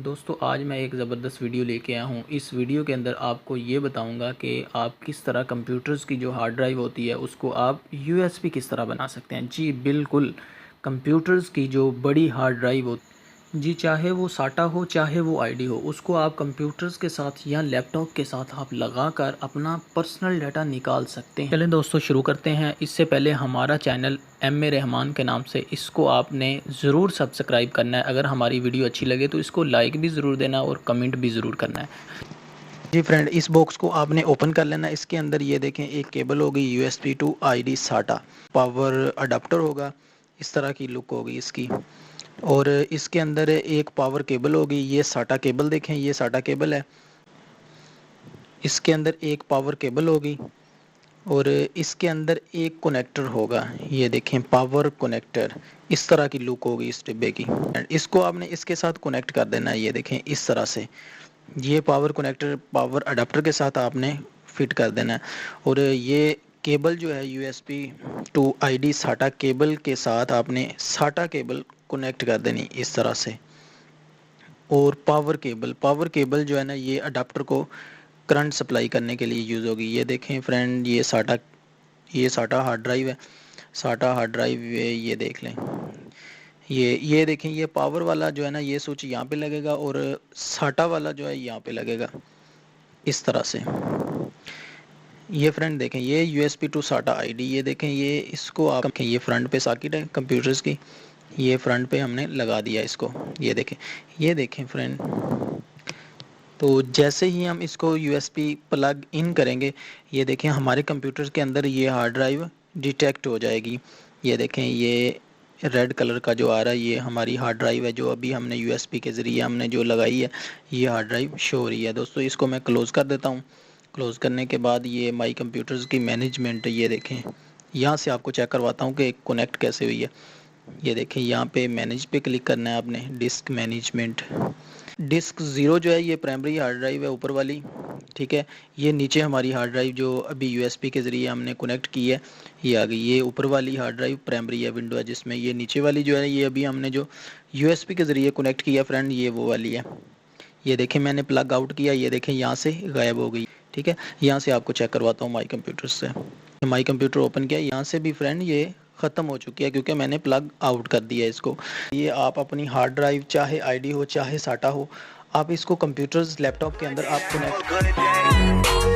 दोस्तों आज मैं एक ज़बरदस्त वीडियो लेके आया हूँ। इस वीडियो के अंदर आपको ये बताऊँगा कि आप किस तरह कंप्यूटर्स की जो हार्ड ड्राइव होती है उसको आप यूएसबी किस तरह बना सकते हैं। जी बिल्कुल, कंप्यूटर्स की जो बड़ी हार्ड ड्राइव होती जी, चाहे वो साटा हो, चाहे वो आईडी हो, उसको आप कंप्यूटर्स के साथ या लैपटॉप के साथ आप लगाकर अपना पर्सनल डाटा निकाल सकते हैं। चलें दोस्तों शुरू करते हैं। इससे पहले हमारा चैनल एम ए रहमान के नाम से, इसको आपने ज़रूर सब्सक्राइब करना है। अगर हमारी वीडियो अच्छी लगे तो इसको लाइक भी ज़रूर देना और कमेंट भी ज़रूर करना है। जी फ्रेंड, इस बॉक्स को आपने ओपन कर लेना। इसके अंदर ये देखें एक केबल होगी यूएसबी टू आईडी साटा, पावर अडाप्टर होगा, इस तरह की लुक होगी इसकी। और इसके अंदर एक पावर केबल होगी, ये साटा केबल देखें, ये साटा केबल है। इसके अंदर एक पावर केबल होगी और इसके अंदर एक कनेक्टर होगा, ये देखें पावर कनेक्टर। इस तरह की लुक होगी इस डिब्बे की। इसको आपने इसके साथ कनेक्ट कर देना है, ये देखें इस तरह से। ये पावर कनेक्टर पावर अडाप्टर के साथ आपने फिट कर देना है। और ये केबल जो है यूएसबी टू आईडी साटा केबल के साथ आपने साटा केबल कनेक्ट कर देनी इस तरह से। और पावर केबल जो है ना, ये अडाप्टर को करंट सप्लाई करने के लिए यूज़ होगी। ये देखें फ्रेंड, ये साटा हार्ड ड्राइव है। साटा हार्ड ड्राइव ये देख लें। ये देखें, ये पावर वाला जो है ना, ये स्विच यहाँ पे लगेगा और साटा वाला जो है यहाँ पे लगेगा इस तरह से। ये फ्रेंड देखें, ये यूएसबी टू साटा आईडी, ये देखें, ये इसको आप देखें, ये फ्रंट पे सॉकेट है कंप्यूटर्स की, ये फ्रंट पे हमने लगा दिया इसको। ये देखें फ्रेंड। तो जैसे ही हम इसको यूएसबी प्लग इन करेंगे, ये देखें हमारे कंप्यूटर के अंदर ये हार्ड ड्राइव डिटेक्ट हो जाएगी। ये देखें, ये रेड कलर का जो आ रहा है, ये हमारी हार्ड ड्राइव है जो अभी हमने यूएसबी के ज़रिए हमने जो लगाई है, ये हार्ड ड्राइव शो हो रही है। दोस्तों इसको मैं क्लोज़ कर देता हूँ। क्लोज़ करने के बाद ये माई कंप्यूटर्स की मैनेजमेंट, ये देखें, यहाँ से आपको चेक करवाता हूँ कि कनेक्ट कैसे हुई है। ये देखें, यहाँ पे मैनेज पे क्लिक करना है आपने, डिस्क मैनेजमेंट। डिस्क ज़ीरो जो है ये प्राइमरी हार्ड ड्राइव है ऊपर वाली, ठीक है। ये नीचे हमारी हार्ड ड्राइव जो अभी यूएसबी के ज़रिए हमने कनेक्ट की है, ये आ गई। ये ऊपर वाली हार्ड ड्राइव प्राइमरी है, विंडो है जिसमें। ये नीचे वाली जो है, ये अभी हमने जो यूएसबी के ज़रिए कनेक्ट किया फ्रेंड, ये वो वाली है। ये देखें मैंने प्लग आउट किया, ये देखें यहाँ से गायब हो गई, ठीक है। यहाँ से आपको चेक करवाता हूँ माई कंप्यूटर से। माई कंप्यूटर ओपन किया, यहाँ से भी फ्रेंड ये ख़त्म हो चुकी है क्योंकि मैंने प्लग आउट कर दिया इसको। ये आप अपनी हार्ड ड्राइव, चाहे आईडी हो चाहे साटा हो, आप इसको कंप्यूटर्स लैपटॉप के अंदर आप कनेक्ट